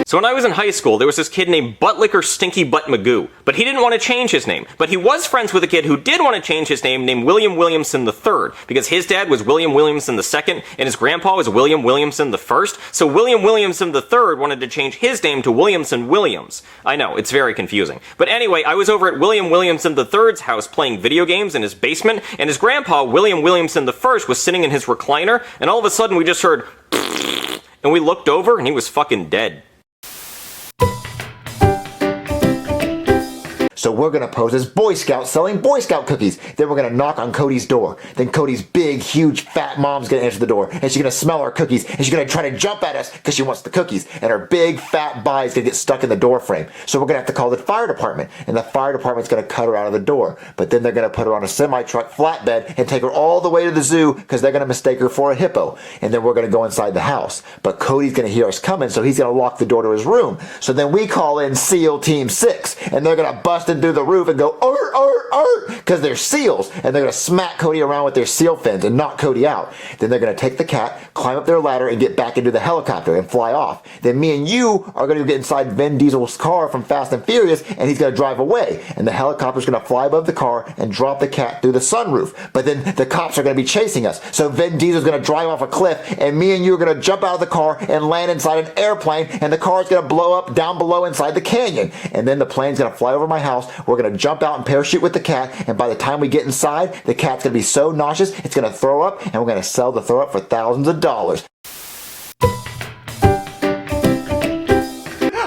So when I was in high school, there was this kid named Buttlicker Stinky Butt Magoo, but he didn't want to change his name. But he was friends with a kid who did want to change his name named William Williamson III, because his dad was William Williamson II, and his grandpa was William Williamson I. So William Williamson III wanted to change his name to Williamson Williams. I know, it's very confusing. But anyway, I was over at William Williamson III's house playing video games in his basement, and his grandpa, William Williamson I, was sitting in his recliner, and all of a sudden we just heard and we looked over and he was fucking dead. So we're gonna pose as Boy Scouts selling Boy Scout cookies. Then we're gonna knock on Cody's door. Then Cody's big, huge, fat mom's gonna answer the door, and she's gonna smell our cookies, and she's gonna try to jump at us because she wants the cookies, and her big, fat body's gonna get stuck in the door frame. So we're gonna have to call the fire department, and the fire department's gonna cut her out of the door. But then they're gonna put her on a semi-truck flatbed and take her all the way to the zoo because they're gonna mistake her for a hippo. And then we're gonna go inside the house. But Cody's gonna hear us coming, so he's gonna lock the door to his room. So then we call in SEAL Team 6, and they're gonna bust through the roof and go because they're seals, and they're gonna smack Cody around with their seal fins and knock Cody out. Then they're gonna take the cat, climb up their ladder, and get back into the helicopter and fly off. Then me and you are gonna get inside Vin Diesel's car from Fast and Furious, and he's gonna drive away. And the helicopter's gonna fly above the car and drop the cat through the sunroof. But then the cops are gonna be chasing us, so Vin Diesel's gonna drive off a cliff, and me and you are gonna jump out of the car and land inside an airplane, and the car's gonna blow up down below inside the canyon. And then the plane's gonna fly over my house. We're gonna jump out and parachute with the cat, and by the time we get inside, the cat's gonna be so nauseous it's gonna throw up, and we're gonna sell the throw up for thousands of dollars.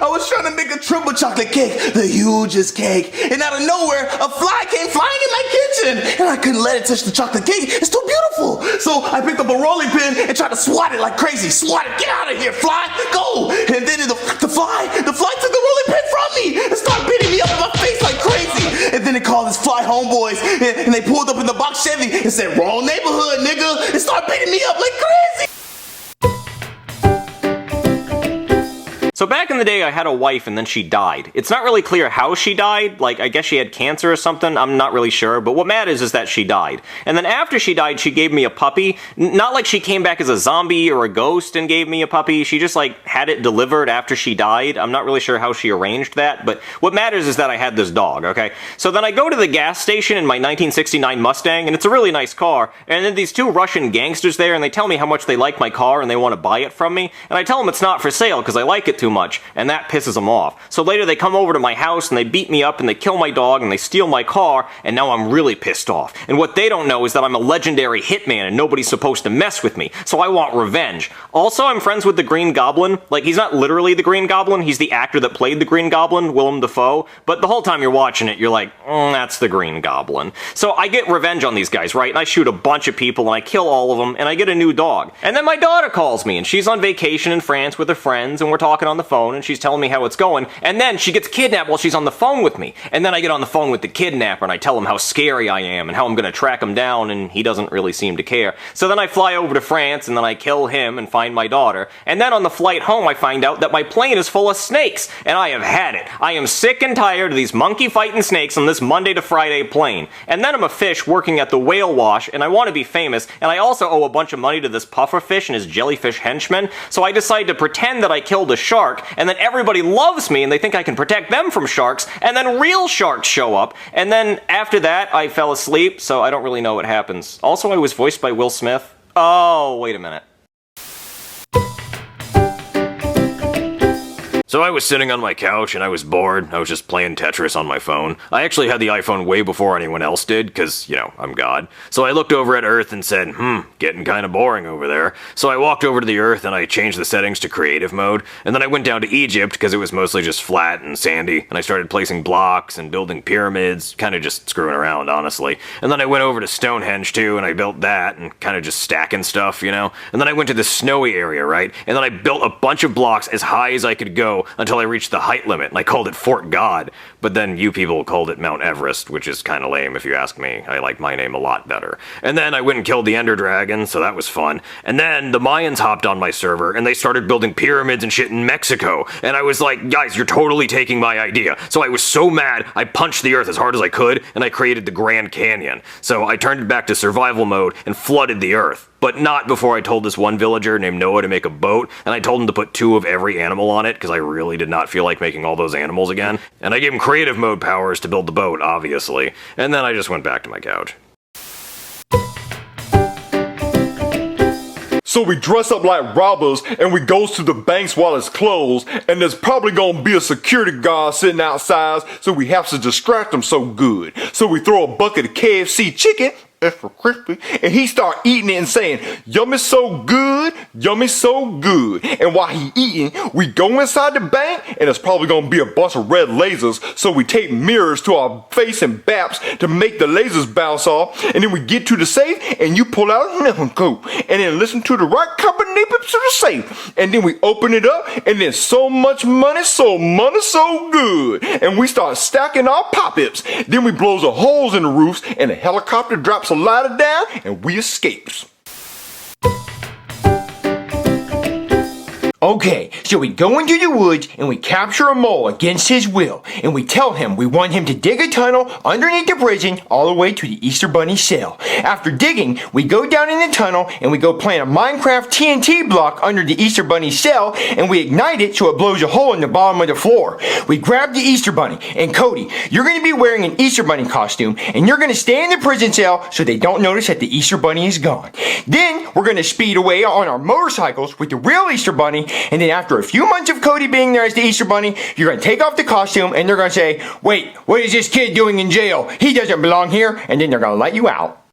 I was trying to make a triple chocolate cake, the hugest cake, and out of nowhere, a fly came flying in my kitchen, and I couldn't let it touch the chocolate cake. It's too beautiful. So I picked up a rolling pin and tried to swat it like crazy. Swat it, get out of here, fly, go! And then the fly took the rolling pin from me and started beating me up in my face like crazy. And then it called his fly homeboys, and they pulled up in the box Chevy and said, "Wrong neighborhood, nigga," and started beating me up like crazy. So back in the day, I had a wife and then she died. It's not really clear how she died, like I guess she had cancer or something, I'm not really sure, but what matters is that she died. And then after she died, she gave me a puppy. Not like she came back as a zombie or a ghost and gave me a puppy, she just like had it delivered after she died. I'm not really sure how she arranged that, but what matters is that I had this dog, okay? So then I go to the gas station in my 1969 Mustang, and it's a really nice car, and then these two Russian gangsters there, and they tell me how much they like my car and they want to buy it from me, and I tell them it's not for sale because I like it too much, and that pisses them off. So later they come over to my house and they beat me up and they kill my dog and they steal my car, and now I'm really pissed off. And what they don't know is that I'm a legendary hitman and nobody's supposed to mess with me, so I want revenge. Also, I'm friends with the Green Goblin. Like, he's not literally the Green Goblin, he's the actor that played the Green Goblin, Willem Dafoe, but the whole time you're watching it, you're like, that's the Green Goblin. So I get revenge on these guys, right? And I shoot a bunch of people and I kill all of them and I get a new dog. And then my daughter calls me and she's on vacation in France with her friends and we're talking on the phone and she's telling me how it's going, and then she gets kidnapped while she's on the phone with me. And then I get on the phone with the kidnapper and I tell him how scary I am and how I'm gonna track him down, and he doesn't really seem to care. So then I fly over to France and then I kill him and find my daughter. And then on the flight home I find out that my plane is full of snakes, and I have had it. I am sick and tired of these monkey fighting snakes on this Monday to Friday plane. And then I'm a fish working at the whale wash and I want to be famous, and I also owe a bunch of money to this puffer fish and his jellyfish henchmen, so I decide to pretend that I killed a shark, and then everybody loves me and they think I can protect them from sharks, and then real sharks show up, and then after that I fell asleep, so I don't really know what happens. Also, I was voiced by Will Smith. Oh, wait a minute. So I was sitting on my couch and I was bored. I was just playing Tetris on my phone. I actually had the iPhone way before anyone else did, because, you know, I'm God. So I looked over at Earth and said, getting kind of boring over there. So I walked over to the Earth and I changed the settings to creative mode, and then I went down to Egypt because it was mostly just flat and sandy, and I started placing blocks and building pyramids, kind of just screwing around, honestly. And then I went over to Stonehenge too, and I built that, and kind of just stacking stuff, you know? And then I went to the snowy area, right? And then I built a bunch of blocks as high as I could go until I reached the height limit, and I called it Fort God. But then you people called it Mount Everest, which is kind of lame if you ask me. I like my name a lot better. And then I went and killed the Ender Dragon, so that was fun. And then the Mayans hopped on my server, and they started building pyramids and shit in Mexico. And I was like, guys, you're totally taking my idea. So I was so mad, I punched the Earth as hard as I could, and I created the Grand Canyon. So I turned it back to survival mode and flooded the Earth. But not before I told this one villager named Noah to make a boat, and I told him to put 2 of every animal on it, because I really did not feel like making all those animals again. And I gave him creative mode powers to build the boat, obviously. And then I just went back to my couch. So we dress up like robbers and we goes to the banks while it's closed, and there's probably gonna be a security guard sitting outside, so we have to distract him so good. So we throw a bucket of KFC chicken, extra crispy, and he start eating it and saying, yummy so good, yummy so good. And while he eating, we go inside the bank, and it's probably gonna be a bunch of red lasers, so we tape mirrors to our face and baps to make the lasers bounce off, and then we get to the safe, and you pull out a nickel coat, and then listen to the right combination to the safe, and then we open it up, and then so much money, so good, and we start stacking our pop-ups. Then we blows the holes in the roofs, and the helicopter drops a ladder down, and we escapes. Okay, so we go into the woods and we capture a mole against his will, and we tell him we want him to dig a tunnel underneath the prison all the way to the Easter Bunny cell. After digging, we go down in the tunnel and we go plant a Minecraft TNT block under the Easter Bunny cell, and we ignite it so it blows a hole in the bottom of the floor. We grab the Easter Bunny, and Cody, you're going to be wearing an Easter Bunny costume, and you're going to stay in the prison cell so they don't notice that the Easter Bunny is gone. Then we're going to speed away on our motorcycles with the real Easter Bunny. And then after a few months of Cody being there as the Easter Bunny, you're going to take off the costume and they're going to say, wait, what is this kid doing in jail? He doesn't belong here. And then they're going to let you out.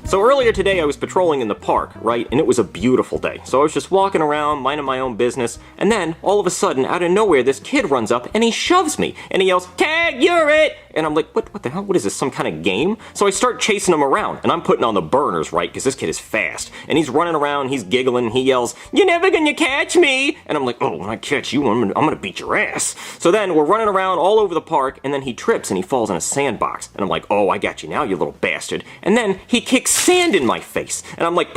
So earlier today I was patrolling in the park, right, and it was a beautiful day. So I was just walking around, minding my own business, and then, all of a sudden, out of nowhere, this kid runs up and he shoves me, and he yells, "Tag, you're it!" And I'm like, what the hell, what is this, some kind of game? So I start chasing him around, and I'm putting on the burners, right, because this kid is fast. And he's running around, he's giggling, he yells, "You're never gonna catch me!" And I'm like, oh, when I catch you, I'm gonna beat your ass. So then, we're running around all over the park, and then he trips and he falls in a sandbox. And I'm like, oh, I got you now, you little bastard. And then, he kicks sand in my face. And I'm like,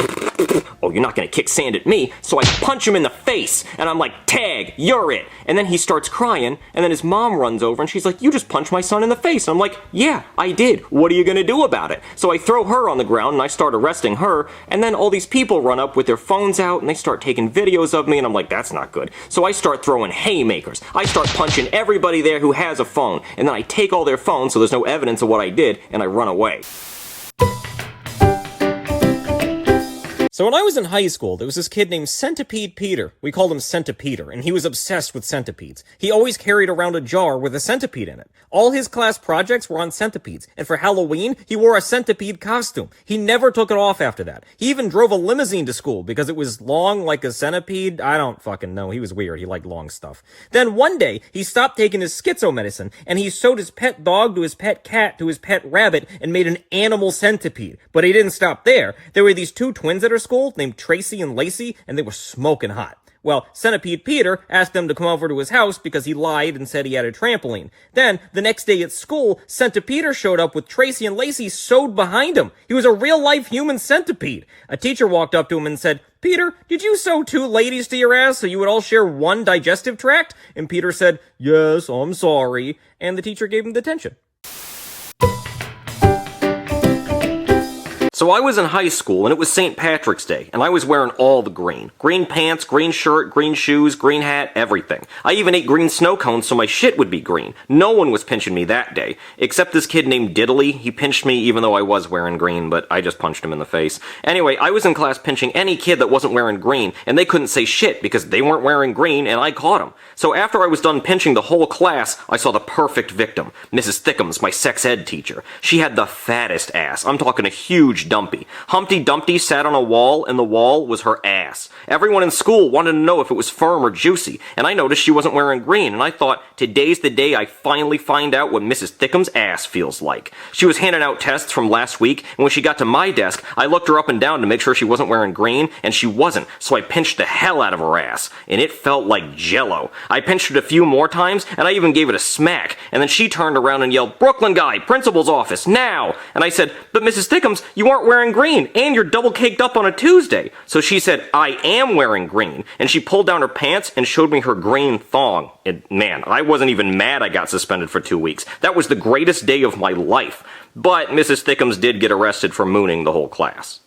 oh, you're not gonna kick sand at me. So I punch him in the face, and I'm like, "Tag, you're it!" And then he starts crying, and then his mom runs over, and she's like, "You just punched my son in the face." And I'm like, "Yeah, I did. What are you gonna do about it?" So I throw her on the ground, and I start arresting her, and then all these people run up with their phones out, and they start taking videos of me, and I'm like, that's not good. So I start throwing haymakers. I start punching everybody there who has a phone, and then I take all their phones so there's no evidence of what I did, and I run away. So when I was in high school, there was this kid named Centipede Peter. We called him Centipeter, and he was obsessed with centipedes. He always carried around a jar with a centipede in it. All his class projects were on centipedes, and for Halloween, he wore a centipede costume. He never took it off after that. He even drove a limousine to school because it was long like a centipede. I don't fucking know. He was weird. He liked long stuff. Then one day, he stopped taking his schizo medicine, and he sewed his pet dog to his pet cat to his pet rabbit and made an animal centipede. But he didn't stop there. There were these 2 twins at our school named Tracy and Lacey, and they were smoking hot. Well, Centipede Peter asked them to come over to his house because he lied and said he had a trampoline. Then, the next day at school, Centipede showed up with Tracy and Lacey sewed behind him. He was a real-life human centipede. A teacher walked up to him and said, "Peter, did you sew 2 ladies to your ass so you would all share one digestive tract?" And Peter said, "Yes, I'm sorry." And the teacher gave him detention. So I was in high school, and it was St. Patrick's Day, and I was wearing all the green. Green pants, green shirt, green shoes, green hat, everything. I even ate green snow cones so my shit would be green. No one was pinching me that day, except this kid named Diddley. He pinched me even though I was wearing green, but I just punched him in the face. Anyway, I was in class pinching any kid that wasn't wearing green, and they couldn't say shit because they weren't wearing green, and I caught them. So after I was done pinching the whole class, I saw the perfect victim, Mrs. Thickums, my sex ed teacher. She had the fattest ass. I'm talking a huge dumpy. Humpty Dumpty sat on a wall, and the wall was her ass. Everyone in school wanted to know if it was firm or juicy, and I noticed she wasn't wearing green, and I thought, today's the day I finally find out what Mrs. Thickums' ass feels like. She was handing out tests from last week, and when she got to my desk, I looked her up and down to make sure she wasn't wearing green, and she wasn't, so I pinched the hell out of her ass, and it felt like jello. I pinched it a few more times, and I even gave it a smack, and then she turned around and yelled, "Brooklyn guy, principal's office, now!" And I said, "But Mrs. Thickums, you aren't weren't wearing green, and you're double caked up on a Tuesday. So she said, I am wearing green, and she pulled down her pants and showed me her green thong. And man, I wasn't even mad I got suspended for 2 weeks. That was the greatest day of my life. But Mrs. Thickums did get arrested for mooning the whole class.